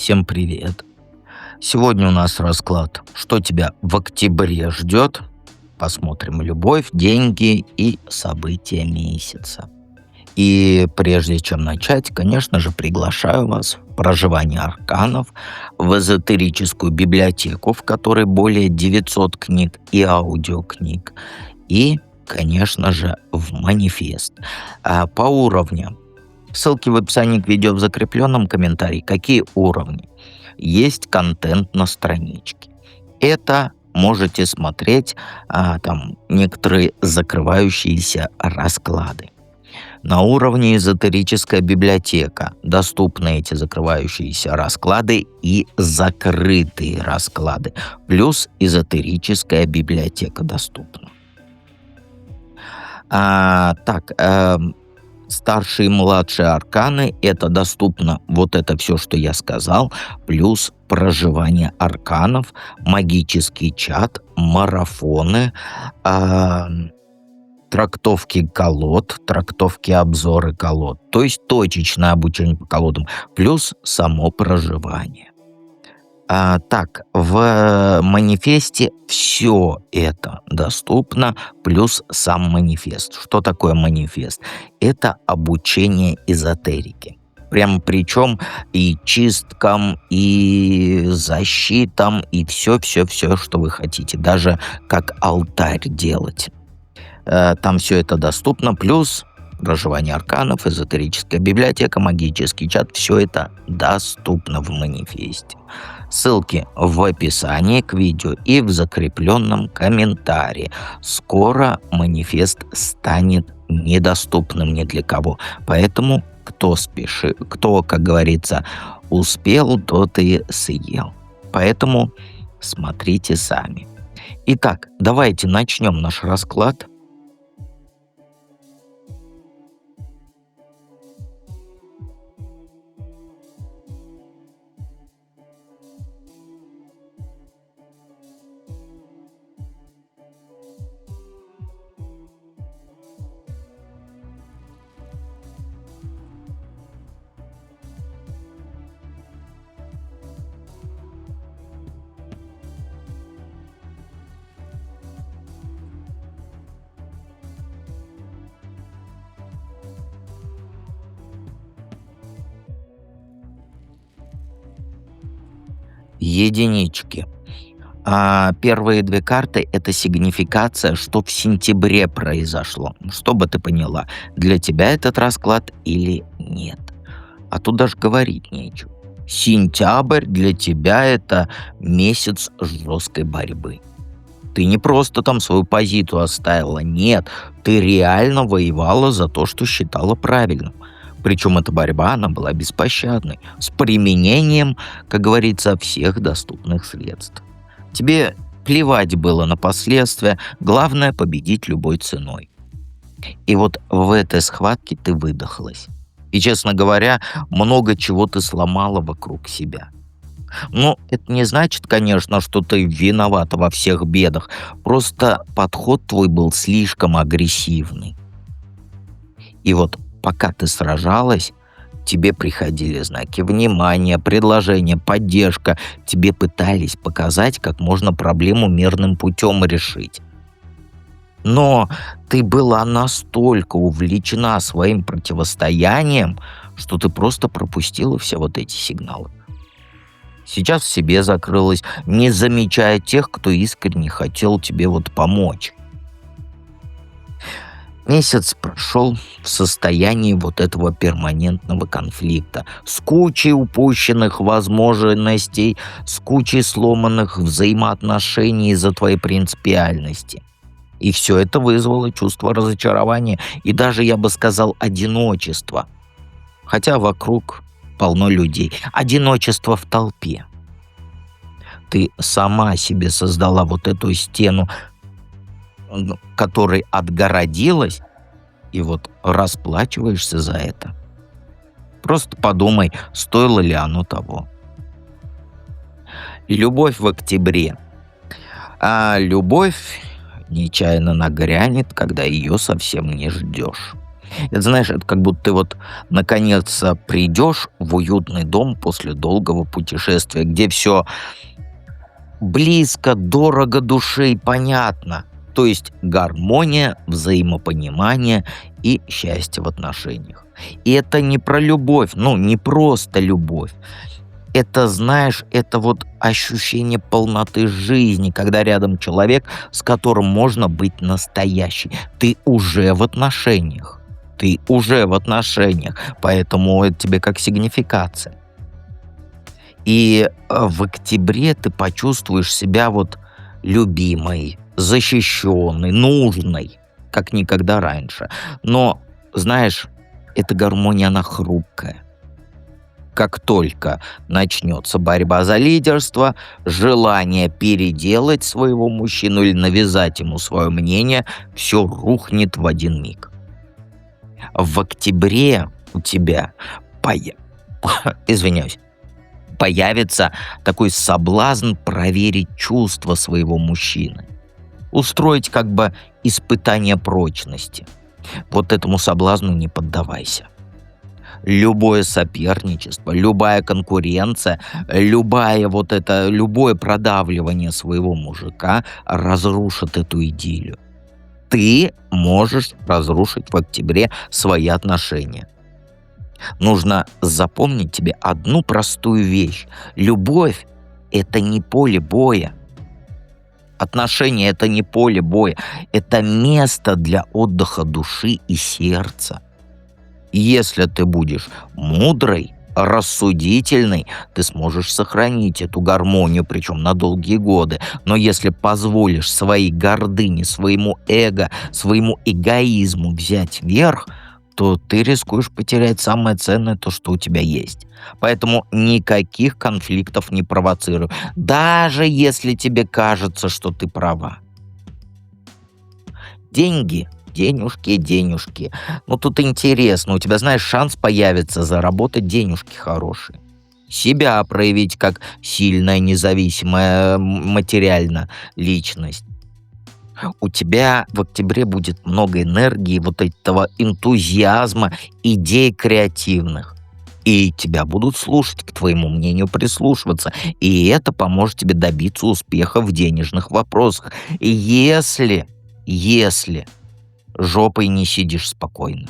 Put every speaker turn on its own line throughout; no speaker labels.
Всем привет! Сегодня у нас расклад «Что тебя в октябре ждет?». Посмотрим любовь, деньги и события месяца. И прежде чем начать, конечно же, приглашаю вас в проживание арканов, в эзотерическую библиотеку, в которой более 900 книг и аудиокниг, и, конечно же, в манифест. По уровням. Ссылки в описании к видео в закрепленном комментарии. Какие уровни? Есть контент на страничке. Это можете смотреть там некоторые закрывающиеся расклады. На уровне эзотерическая библиотека доступны эти закрывающиеся расклады и закрытые расклады. Плюс эзотерическая библиотека доступна. Старшие и младшие арканы — это доступно вот это все, что я сказал, плюс проживание арканов, магический чат, марафоны, трактовки колод, трактовки обзоры колод, то есть точечное обучение по колодам, плюс само проживание. В манифесте все это доступно, плюс сам манифест. Что такое манифест? Это обучение эзотерике. Причем и чисткам, и защитам, и все, что вы хотите. Даже как алтарь делать. Там все это доступно, плюс проживание арканов, эзотерическая библиотека, магический чат. Все это доступно в манифесте. Ссылки в описании к видео и в закрепленном комментарии. Скоро манифест станет недоступным ни для кого. Поэтому кто, как говорится, успел, тот и съел. Поэтому смотрите сами. Итак, давайте начнем наш расклад. Единички. Первые две карты — это сигнификация, что в сентябре произошло. Чтобы ты поняла, для тебя этот расклад или нет. А тут даже говорить нечего. Сентябрь для тебя — это месяц жесткой борьбы. Ты не просто там свою позицию оставила, нет, ты реально воевала за то, что считала правильным. Причем эта борьба, она была беспощадной, с применением, как говорится, всех доступных средств. Тебе плевать было на последствия, главное — победить любой ценой. И вот в этой схватке ты выдохлась. И, честно говоря, много чего ты сломала вокруг себя. Но это не значит, конечно, что ты виновата во всех бедах. Просто подход твой был слишком агрессивный. И вот пока ты сражалась, тебе приходили знаки внимания, предложения, поддержка. Тебе пытались показать, как можно проблему мирным путем решить. Но ты была настолько увлечена своим противостоянием, что ты просто пропустила все вот эти сигналы. Сейчас в себе закрылась, не замечая тех, кто искренне хотел тебе помочь. Месяц прошел в состоянии вот этого перманентного конфликта, с кучей упущенных возможностей, с кучей сломанных взаимоотношений из-за твоей принципиальности. И все это вызвало чувство разочарования и даже, я бы сказал, одиночества. Хотя вокруг полно людей. Одиночество в толпе. Ты сама себе создала вот эту стену, которой отгородилась, и расплачиваешься за это. Просто подумай, стоило ли оно того. Любовь в октябре. А любовь нечаянно нагрянет, когда ее совсем не ждешь. Это знаешь, это как будто ты вот наконец придешь в уютный дом после долгого путешествия, где все близко, дорого душе и понятно. То есть гармония, взаимопонимание и счастье в отношениях. И это не про любовь, ну, не просто любовь. Это, знаешь, это вот ощущение полноты жизни, когда рядом человек, с которым можно быть настоящей. Ты уже в отношениях. Ты уже в отношениях, поэтому это тебе как сигнификация. И в октябре ты почувствуешь себя вот любимой, защищенной, нужной, как никогда раньше. Но, знаешь, эта гармония, она хрупкая. Как только начнется борьба за лидерство, желание переделать своего мужчину или навязать ему свое мнение, все рухнет в один миг. В октябре у тебя, поя- извиняюсь, появится такой соблазн проверить чувства своего мужчины, устроить как бы испытание прочности. Вот этому соблазну не поддавайся. Любое соперничество, любая конкуренция, любое продавливание своего мужика разрушит эту идиллию. Ты можешь разрушить в октябре свои отношения. Нужно запомнить тебе одну простую вещь. Любовь — это не поле боя. Отношения — это не поле боя. Это место для отдыха души и сердца. Если ты будешь мудрой, рассудительной, ты сможешь сохранить эту гармонию, причем на долгие годы. Но если позволишь своей гордыне, своему эго, своему эгоизму взять верх, то ты рискуешь потерять самое ценное, то, что у тебя есть. Поэтому никаких конфликтов не провоцируй. Даже если тебе кажется, что ты права. Деньги, денежки, денежки. Ну, тут интересно, у тебя, знаешь, шанс появится заработать денежки хорошие. Себя проявить как сильная, независимая материально личность. У тебя в октябре будет много энергии, вот этого энтузиазма, идей креативных. И тебя будут слушать, к твоему мнению прислушиваться. И это поможет тебе добиться успеха в денежных вопросах. И если жопой не сидишь спокойно.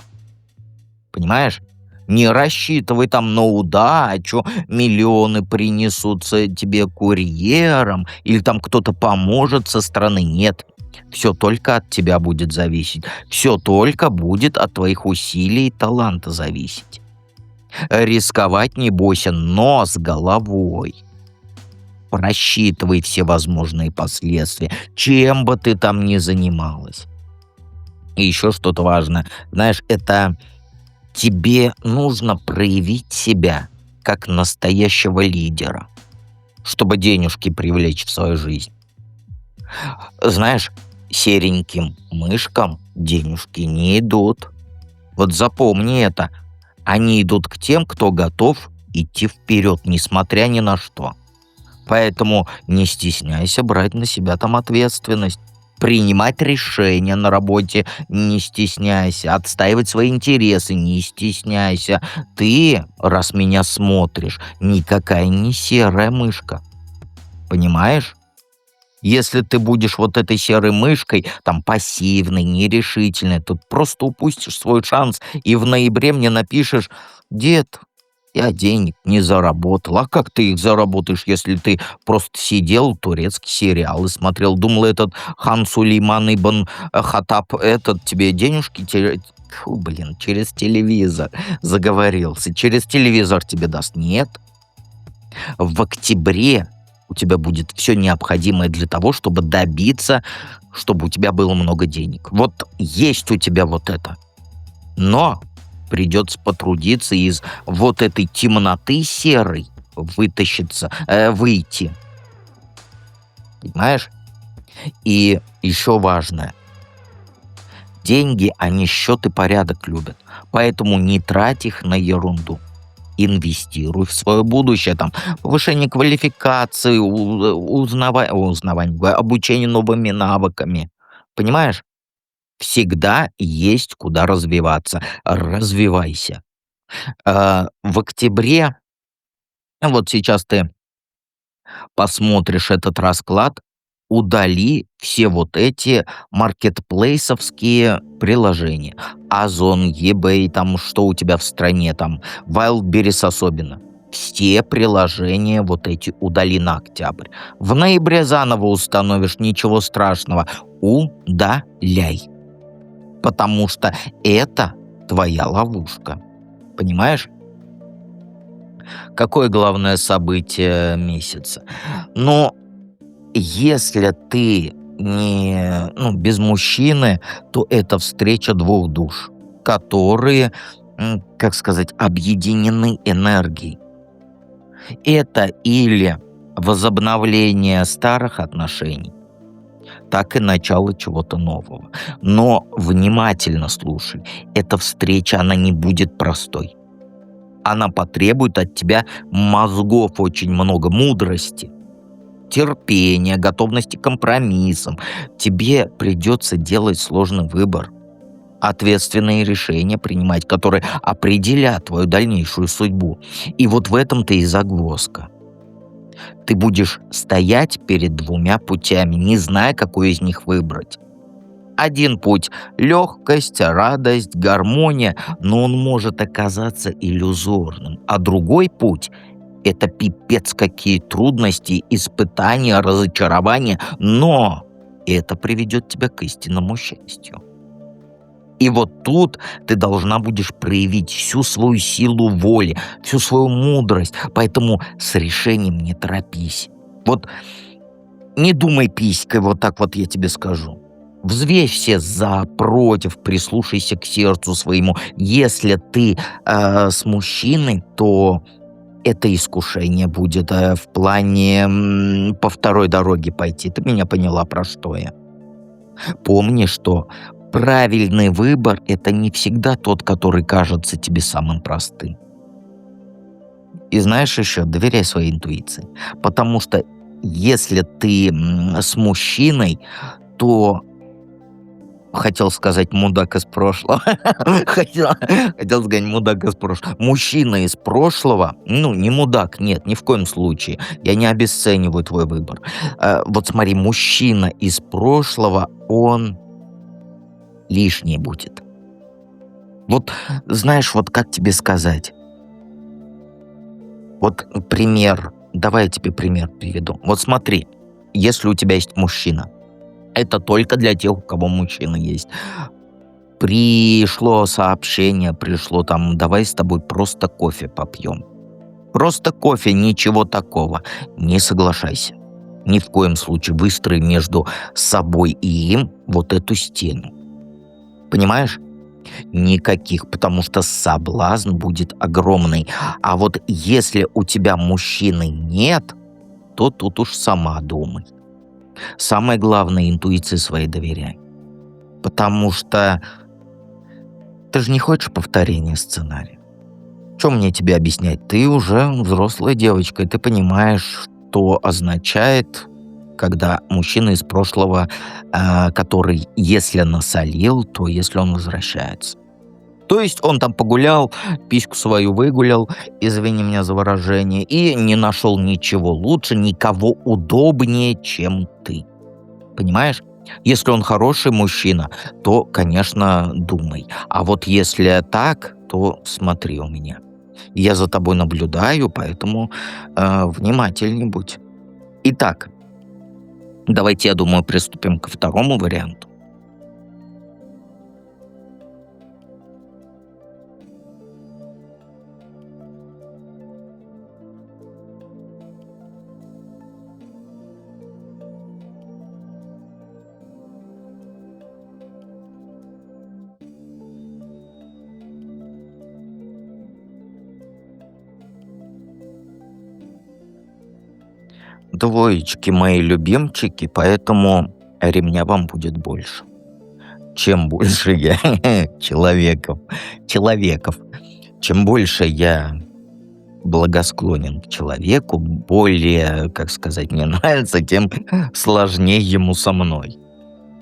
Понимаешь? Не рассчитывай там на удачу, миллионы принесутся тебе курьером, или там кто-то поможет со стороны. Нет. Все только от тебя будет зависеть. Все только будет от твоих усилий и таланта зависеть. Рисковать не бойся, но с головой. Просчитывай все возможные последствия, чем бы ты там ни занималась. И еще что-то важное. Знаешь, это тебе нужно проявить себя как настоящего лидера, чтобы денежки привлечь в свою жизнь. Знаешь, сереньким мышкам денежки не идут. Вот запомни это. Они идут к тем, кто готов идти вперед, несмотря ни на что. Поэтому не стесняйся брать на себя там ответственность. Принимать решения на работе не стесняйся. Отстаивать свои интересы не стесняйся. Ты, раз меня смотришь, никакая не серая мышка. Понимаешь? Если ты будешь вот этой серой мышкой, там, пассивной, нерешительной, то просто упустишь свой шанс и в ноябре мне напишешь: «Дед, я денег не заработал». А как ты их заработаешь, если ты просто сидел, турецкий сериал и смотрел? Думал, этот Хан Сулейман ибн Хаттаб, этот тебе денежки Фу, блин, через телевизор заговорился. Через телевизор тебе даст. Нет. В октябре у тебя будет все необходимое для того, чтобы добиться, чтобы у тебя было много денег. Вот есть у тебя вот это. Но придется потрудиться из вот этой темноты серой выйти. Понимаешь? И еще важное. Деньги, они счет и порядок любят. Поэтому не трать их на ерунду. Инвестируй в свое будущее, там, повышение квалификации, узнавание, обучение новыми навыками. Понимаешь? Всегда есть куда развиваться. Развивайся. В октябре, вот сейчас ты посмотришь этот расклад, удали все вот эти маркетплейсовские приложения. Озон, eBay, там что у тебя в стране, там Wildberries особенно. Все приложения вот эти удали на октябрь. В ноябре заново установишь, ничего страшного. Удаляй. Потому что это твоя ловушка. Понимаешь? Какое главное событие месяца? Но если ты не, без мужчины, то это встреча двух душ, которые, как сказать, объединены энергией. Это или возобновление старых отношений, так и начало чего-то нового. Но внимательно слушай, эта встреча, она не будет простой. Она потребует от тебя мозгов очень много, мудрости, терпения, готовности к компромиссам. Тебе придется делать сложный выбор, ответственные решения принимать, которые определят твою дальнейшую судьбу. И вот в этом-то и загвоздка. Ты будешь стоять перед двумя путями, не зная, какой из них выбрать. Один путь — легкость, радость, гармония, но он может оказаться иллюзорным. А другой путь — это пипец какие трудности, испытания, разочарования, но это приведет тебя к истинному счастью. И вот тут ты должна будешь проявить всю свою силу воли, всю свою мудрость, поэтому с решением не торопись. Вот не думай писькой, вот так вот я тебе скажу. Взвесь все за, против, прислушайся к сердцу своему. Если ты с мужчиной, то это искушение будет в плане по второй дороге пойти. Ты меня поняла, про что я? Помни, что правильный выбор — это не всегда тот, который кажется тебе самым простым. И знаешь еще, доверяй своей интуиции. Потому что если ты с мужчиной, то хотел сказать мудак из прошлого. Хотел сказать мудак из прошлого. Мужчина из прошлого, не мудак, нет, ни в коем случае. Я не обесцениваю твой выбор. Вот смотри, мужчина из прошлого, он лишний будет. Вот знаешь, вот как тебе сказать? Вот пример, давай я тебе пример приведу. Вот смотри, если у тебя есть мужчина, это только для тех, у кого мужчина есть. Пришло сообщение, пришло там, давай с тобой просто кофе попьем. Просто кофе, ничего такого. Не соглашайся. Ни в коем случае выстрой между собой и им вот эту стену. Понимаешь? Никаких, потому что соблазн будет огромный. А вот если у тебя мужчины нет, то тут уж сама думай. Самое главное, интуиции своей доверяй. Потому что ты же не хочешь повторения сценария. Что мне тебе объяснять? Ты уже взрослая девочка, и ты понимаешь, что означает, когда мужчина из прошлого, который, если насолил, то если он возвращается. То есть он там погулял, письку свою выгулял, извини меня за выражение, и не нашел ничего лучше, никого удобнее, чем ты. Понимаешь? Если он хороший мужчина, то, конечно, думай. А вот если так, то смотри у меня. Я за тобой наблюдаю, поэтому внимательней будь. Итак, давайте, я думаю, приступим ко второму варианту. Двоечки мои любимчики, поэтому ремня вам будет больше. Чем больше я человеков, чем больше я благосклонен к человеку, более, как сказать, мне нравится, тем сложнее ему со мной.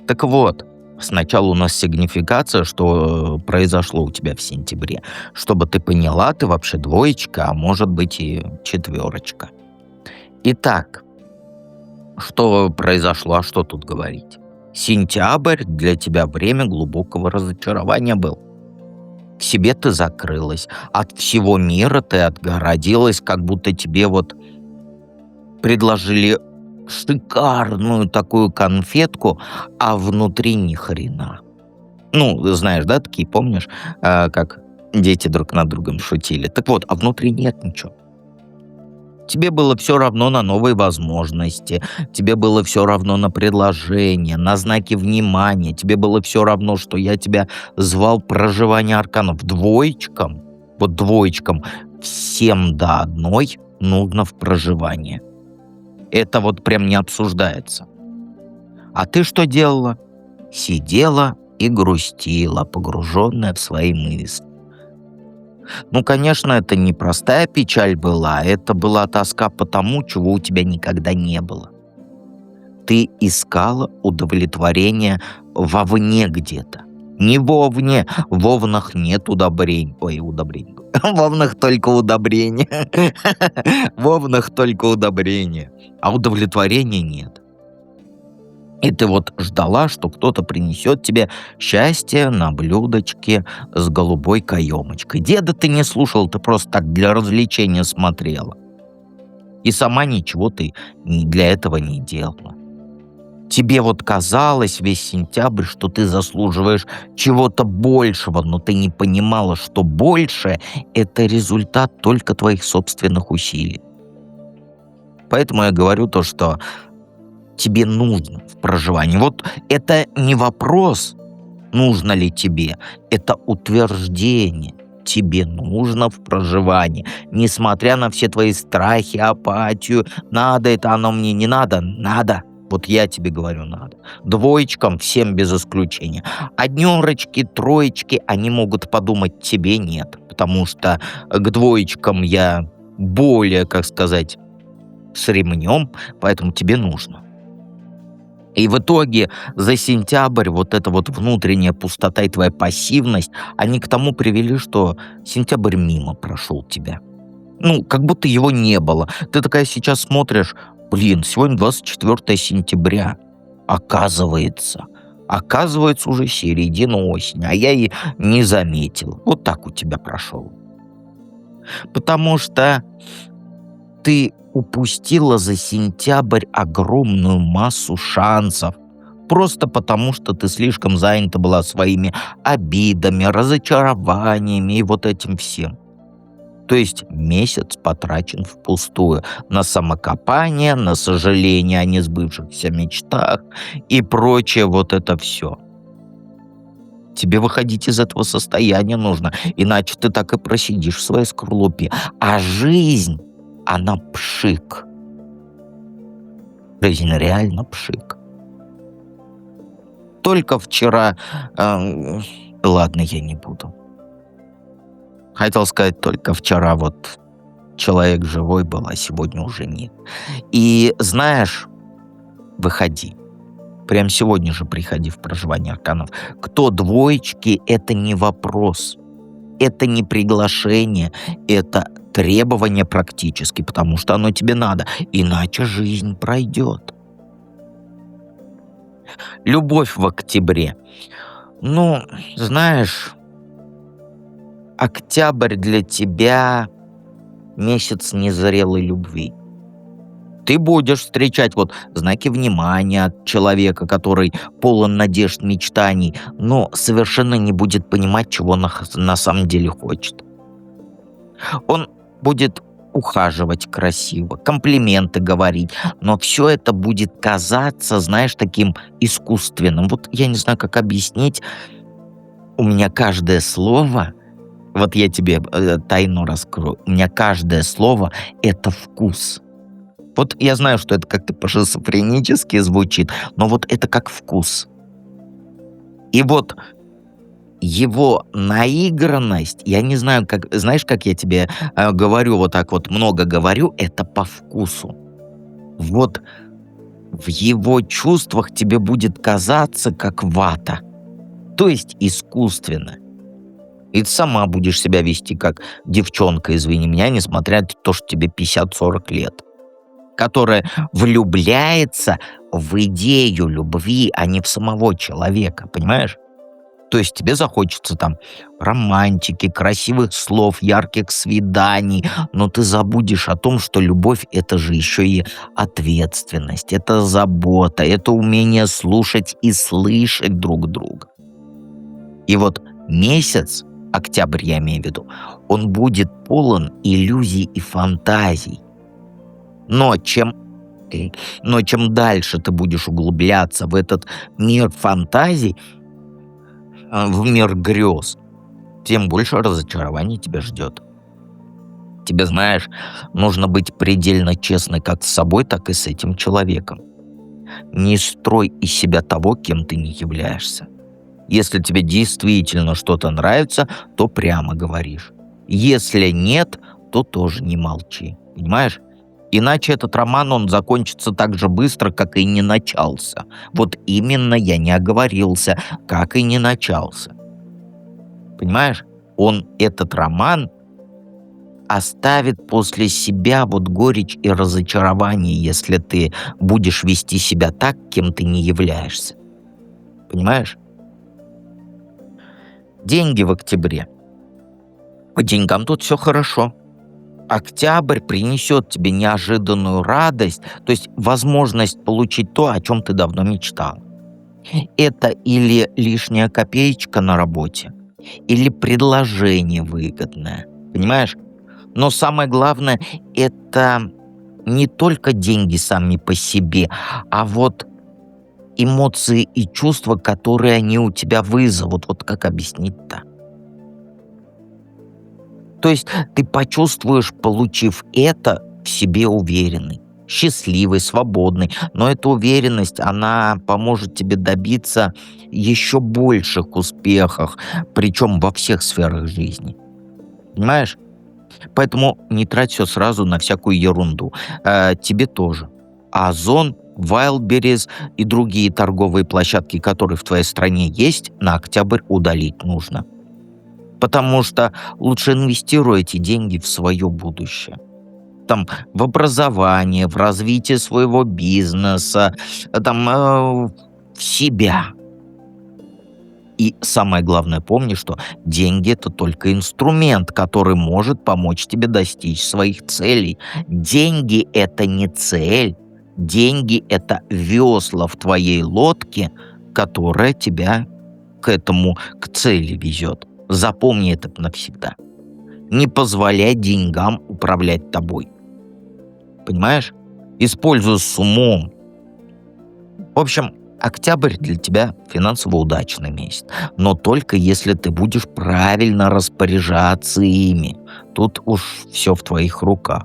Так вот, Сначала у нас сигнификация, что произошло у тебя в сентябре. Чтобы ты поняла, ты вообще двоечка, а может быть и четверочка. Итак, что произошло, а что тут говорить? Сентябрь для тебя время глубокого разочарования был. К себе ты закрылась, от всего мира ты отгородилась, как будто тебе вот предложили шикарную такую конфетку, а внутри ни хрена. Ну, знаешь, да, такие, помнишь, как дети друг над другом шутили. Так вот, а внутри нет ничего. Тебе было все равно на новые возможности, тебе было все равно на предложения, на знаки внимания, тебе было все равно, что я тебя звал проживание арканов. Двоечкам, вот двоечкам, всем до одной нужно в проживание. Это вот прям не обсуждается. А ты что делала? Сидела и грустила, погруженная в свои мысли. Ну, конечно, это не простая печаль была, это была тоска по тому, чего у тебя никогда не было. Ты искала удовлетворение вовне где-то. Не вовне. В вовнах нет удобрений. Ой, удобрений. В вовнах только удобрения. В вовнах только удобрения. А удовлетворения нет. И ты вот ждала, что кто-то принесет тебе счастье на блюдечке с голубой каемочкой. Деда ты не слушал, ты просто так для развлечения смотрела. И сама ничего ты для этого не делала. Тебе вот казалось весь сентябрь, что ты заслуживаешь чего-то большего, но ты не понимала, что большее — это результат только твоих собственных усилий. Поэтому я говорю то, что тебе нужно в проживании. Вот это не вопрос, нужно ли тебе, это утверждение. Тебе нужно в проживании, несмотря на все твои страхи, апатию. Надо это оно мне, не надо? Надо. Вот я тебе говорю, надо. Двоечкам всем без исключения. Однерочки, троечки, они могут подумать, тебе нет. Потому что к двоечкам я более, как сказать, с ремнем, поэтому тебе нужно. И в итоге за сентябрь вот эта вот внутренняя пустота и твоя пассивность, они к тому привели, что сентябрь мимо прошел тебя. Ну, как будто его не было. Ты такая сейчас смотришь, блин, сегодня 24 сентября. Оказывается уже середина осени, а я и не заметил. Вот так у тебя прошел. Потому что ты упустила за сентябрь огромную массу шансов. Просто потому, что ты слишком занята была своими обидами, разочарованиями и вот этим всем. То есть месяц потрачен впустую на самокопание, на сожаление о несбывшихся мечтах и прочее вот это все. Тебе выходить из этого состояния нужно, иначе ты так и просидишь в своей скорлупе. А жизнь, она пшик. Жизнь реально пшик. Только вчера... ладно, я не буду. Хотел сказать, только вчера вот человек живой был, а сегодня уже нет. И знаешь, выходи. Прям сегодня же приходи в проживание арканов. Кто двоечки, это не вопрос. Это не приглашение, это требование практически, потому что оно тебе надо. Иначе жизнь пройдет. Любовь в октябре. Ну, знаешь, октябрь для тебя месяц незрелой любви. Ты будешь встречать вот знаки внимания от человека, который полон надежд, мечтаний, но совершенно не будет понимать, чего он на самом деле хочет. Он будет ухаживать красиво, комплименты говорить, но все это будет казаться, знаешь, таким искусственным. Вот я не знаю, как объяснить. У меня каждое слово, вот я тебе тайну раскрою, у меня каждое слово — это вкус. Вот я знаю, что это как-то по-шизофренически звучит, но вот это как вкус. И вот его наигранность, я не знаю, как, знаешь, как я тебе говорю, вот так вот много говорю, это по вкусу. Вот в его чувствах тебе будет казаться как вата, то есть искусственно. И ты сама будешь себя вести как девчонка, извини меня, несмотря на то, что тебе 50-40 лет, которая влюбляется в идею любви, а не в самого человека, понимаешь? То есть тебе захочется там романтики, красивых слов, ярких свиданий, но ты забудешь о том, что любовь — это же еще и ответственность, это забота, это умение слушать и слышать друг друга. И вот месяц, октябрь я имею в виду, он будет полон иллюзий и фантазий. Но чем, э, но чем дальше ты будешь углубляться в этот мир фантазий, в мир грез, тем больше разочарований тебя ждет. Тебе, знаешь, нужно быть предельно честной как с собой, так и с этим человеком. Не строй из себя того, кем ты не являешься. Если тебе действительно что-то нравится, то прямо говоришь. Если нет, то тоже не молчи. Понимаешь? Иначе этот роман, он закончится так же быстро, как и не начался. Вот именно я не оговорился, как и не начался. Понимаешь? Этот роман, оставит после себя вот горечь и разочарование, если ты будешь вести себя так, кем ты не являешься. Понимаешь? Деньги в октябре. По деньгам тут все хорошо. Октябрь принесет тебе неожиданную радость, то есть возможность получить то, о чем ты давно мечтал. Это или лишняя копеечка на работе, или предложение выгодное. Понимаешь? Но самое главное, это не только деньги сами по себе, а вот эмоции и чувства, которые они у тебя вызовут. Вот как объяснить-то? То есть ты почувствуешь, получив это, в себе уверенный, счастливый, свободный. Но эта уверенность, она поможет тебе добиться еще больших успехов, причем во всех сферах жизни. Понимаешь? Поэтому не трать все сразу на всякую ерунду. Тебе тоже. Озон, Wildberries и другие торговые площадки, которые в твоей стране есть, на октябрь удалить нужно. Потому что лучше инвестируй эти деньги в свое будущее. Там в образование, в развитие своего бизнеса, в себя. И самое главное, помни, что деньги — это только инструмент, который может помочь тебе достичь своих целей. Деньги — это не цель. Деньги — это весла в твоей лодке, которая тебя к цели везет. Запомни это навсегда. Не позволяй деньгам управлять тобой. Понимаешь? Используй с умом. В общем, октябрь для тебя финансово удачный месяц. Но только если ты будешь правильно распоряжаться ими. Тут уж все в твоих руках.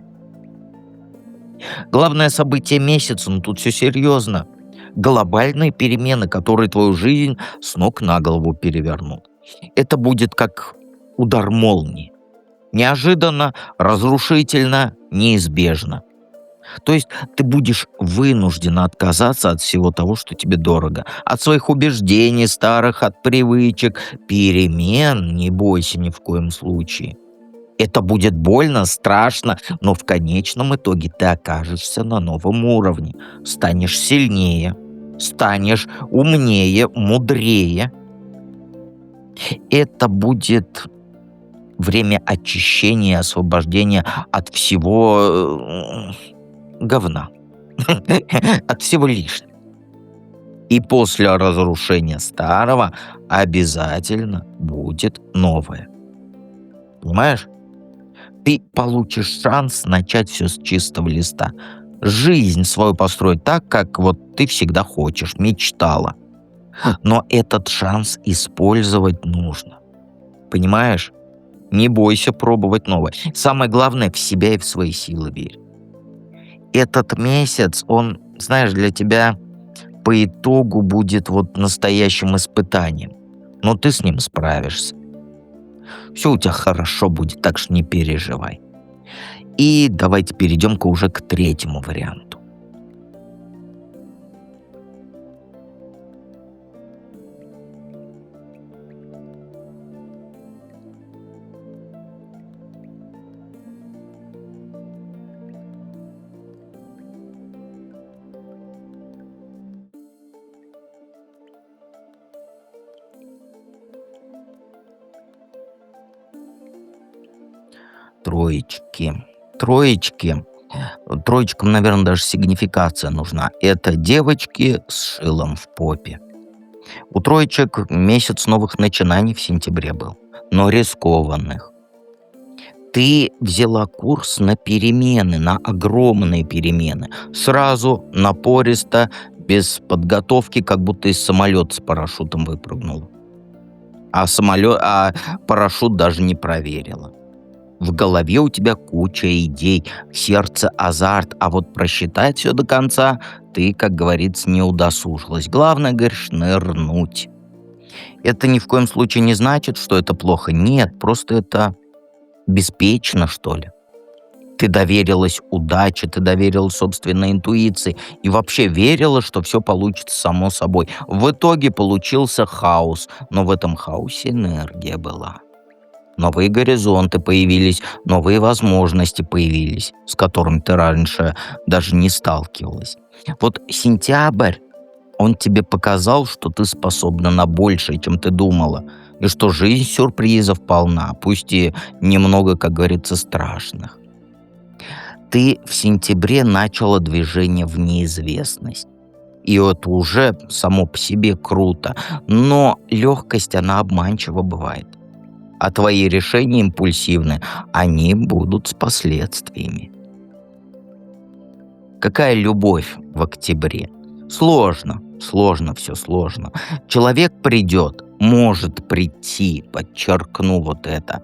Главное событие месяца, ну тут все серьезно. Глобальные перемены, которые твою жизнь с ног на голову перевернут. Это будет как удар молнии. Неожиданно, разрушительно, неизбежно. То есть ты будешь вынуждена отказаться от всего того, что тебе дорого. От своих убеждений старых, от привычек. Перемен не бойся ни в коем случае. Это будет больно, страшно, но в конечном итоге ты окажешься на новом уровне. Станешь сильнее, станешь умнее, мудрее. Это будет время очищения и освобождения от всего говна, от всего лишнего. И после разрушения старого обязательно будет новое. Понимаешь? Ты получишь шанс начать все с чистого листа. Жизнь свою построить так, как вот ты всегда хочешь, мечтала. Но этот шанс использовать нужно. Понимаешь? Не бойся пробовать новое. Самое главное, в себя и в свои силы верь. Этот месяц, он, знаешь, для тебя по итогу будет вот настоящим испытанием. Но ты с ним справишься. Все у тебя хорошо будет, так что не переживай. И давайте перейдем уже к третьему варианту. троечки. Троечки. Троечкам, наверное, даже сигнификация нужна. Это девочки с шилом в попе. У троечек месяц новых начинаний в сентябре был, но рискованных. Ты взяла курс на перемены, на огромные перемены. Сразу, напористо, без подготовки, как будто из самолета с парашютом выпрыгнула. А парашют даже не проверила. В голове у тебя куча идей, в сердце азарт, а вот просчитать все до конца ты, как говорится, не удосужилась. Главное, говоришь, нырнуть. Это ни в коем случае не значит, что это плохо. Нет, просто это беспечно, что ли. Ты доверилась удаче, ты доверилась собственной интуиции и вообще верила, что все получится само собой. В итоге получился хаос, но в этом хаосе энергия была. Новые горизонты появились, новые возможности появились, с которыми ты раньше даже не сталкивалась. Вот сентябрь, он тебе показал, что ты способна на большее, чем ты думала, и что жизнь сюрпризов полна, пусть и немного, как говорится, страшных. Ты в сентябре начала движение в неизвестность. И это уже само по себе круто, но легкость, она обманчива бывает. А твои решения импульсивны, они будут с последствиями. Какая любовь в октябре? Сложно, все сложно. Человек придет, может прийти, подчеркну вот это,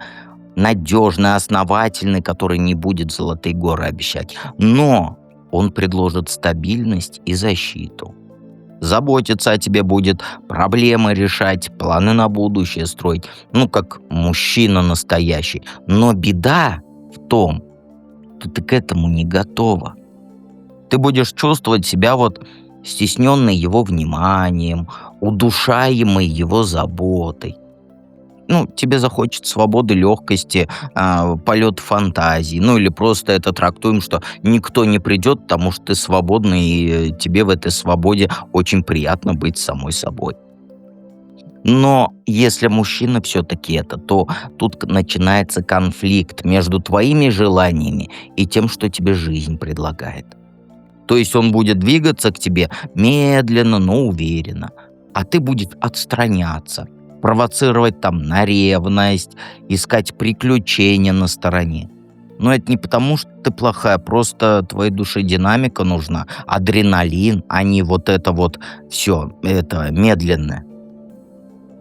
надежный, основательный, который не будет золотые горы обещать. Но он предложит стабильность и защиту. Заботиться о тебе будет, проблемы решать, планы на будущее строить. Ну, как мужчина настоящий. Но беда в том, что ты к этому не готова. Ты будешь чувствовать себя вот стесненной его вниманием, удушаемой его заботой. Ну, тебе захочется свободы, легкости, полет фантазии. Ну, или просто это трактуем, что никто не придет, потому что ты свободна, и тебе в этой свободе очень приятно быть самой собой. Но если мужчина все-таки это, то тут начинается конфликт между твоими желаниями и тем, что тебе жизнь предлагает. То есть он будет двигаться к тебе медленно, но уверенно, а ты будешь отстраняться, провоцировать там на ревность, искать приключения на стороне. Но это не потому, что ты плохая, просто твоей душе динамика нужна, адреналин, а не вот это вот все, это медленное.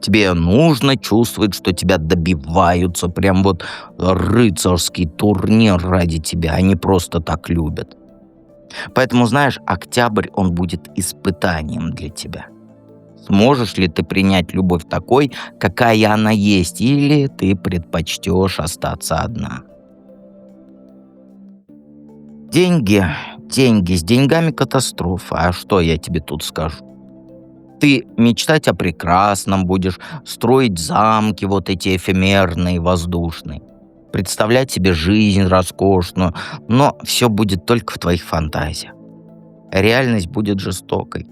Тебе нужно чувствовать, что тебя добиваются, прям вот рыцарский турнир ради тебя, они просто так любят. Поэтому, знаешь, октябрь, он будет испытанием для тебя. Сможешь ли ты принять любовь такой, какая она есть, или ты предпочтешь остаться одна? Деньги, с деньгами катастрофа. А что я тебе тут скажу? Ты мечтать о прекрасном будешь, строить замки вот эти эфемерные, воздушные, представлять себе жизнь роскошную, но все будет только в твоих фантазиях. Реальность будет жестокой.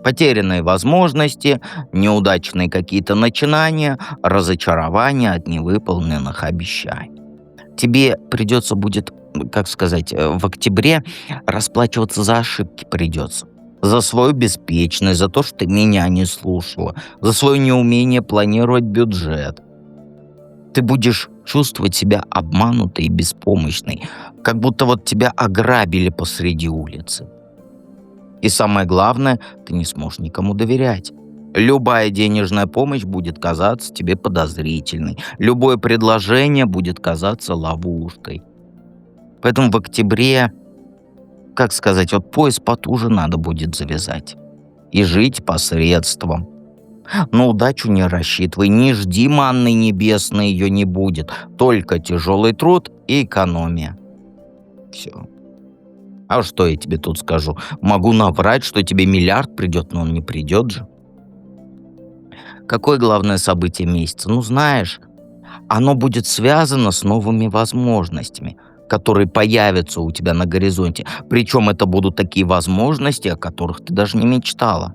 Потерянные возможности, неудачные какие-то начинания, разочарования от невыполненных обещаний. Тебе придется будет, как сказать, в октябре расплачиваться за ошибки придется. За свою беспечность, за то, что ты меня не слушала, за свое неумение планировать бюджет. Ты будешь чувствовать себя обманутой и беспомощной, как будто вот тебя ограбили посреди улицы. И самое главное, ты не сможешь никому доверять. Любая денежная помощь будет казаться тебе подозрительной. Любое предложение будет казаться ловушкой. Поэтому в октябре, как сказать, вот пояс потуже надо будет завязать. И жить посредством. На удачу не рассчитывай, не жди манны небесной, ее не будет. Только тяжелый труд и экономия. Все. А что я тебе тут скажу? Могу наврать, что тебе миллиард придет, но он не придет же. Какое главное событие месяца? Ну, знаешь, оно будет связано с новыми возможностями, которые появятся у тебя на горизонте. Причем это будут такие возможности, о которых ты даже не мечтала.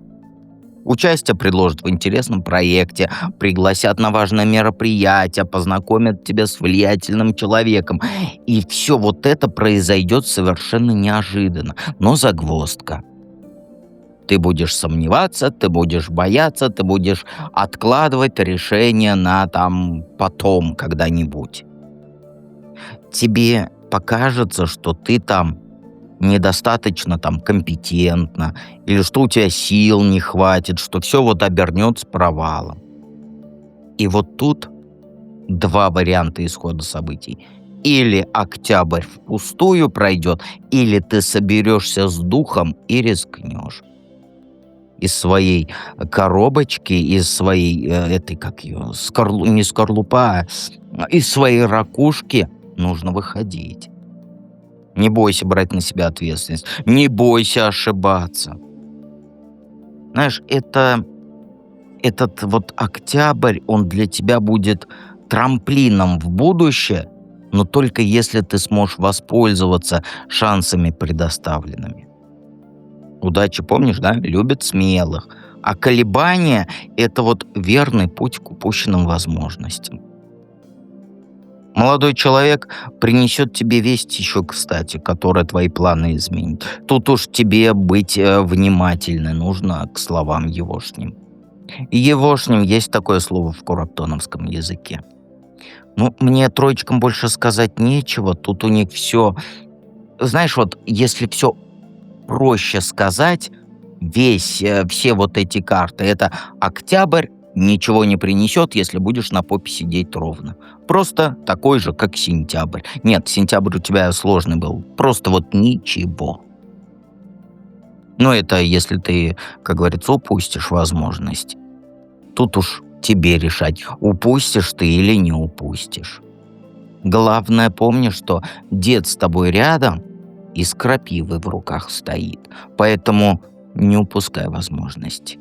Участие предложат в интересном проекте, пригласят на важное мероприятие, познакомят тебя с влиятельным человеком. И все вот это произойдет совершенно неожиданно. Но загвоздка. Ты будешь сомневаться, ты будешь бояться, ты будешь откладывать решение на там потом когда-нибудь. Тебе покажется, что ты там недостаточно там компетентна, или что у тебя сил не хватит, что все вот обернется провалом. И вот тут два варианта исхода событий. Или октябрь впустую пройдет, или ты соберешься с духом и рискнешь. Из своей коробочки, из своей этой, как ее, не скорлупа, из своей ракушки нужно выходить. Не бойся брать на себя ответственность. Не бойся ошибаться. Знаешь, этот вот октябрь, он для тебя будет трамплином в будущее, но только если ты сможешь воспользоваться шансами предоставленными. Удача, помнишь, да, любит смелых. А колебания — это вот верный путь к упущенным возможностям. Молодой человек принесет тебе весть еще, кстати, которая твои планы изменит. Тут уж тебе быть внимательной нужно к словам егошним. Егошним есть такое слово в кураптоновском языке. Ну, мне троечкам больше сказать нечего. Тут у них все... Знаешь, вот если все проще сказать, все вот эти карты, это октябрь ничего не принесет, если будешь на попе сидеть ровно. Просто такой же, как сентябрь. Нет, сентябрь у тебя сложный был. Просто вот ничего. Но это если ты, как говорится, упустишь возможность. Тут уж тебе решать, упустишь ты или не упустишь. Главное, помни, что дед с тобой рядом и с крапивой в руках стоит. Поэтому не упускай возможности.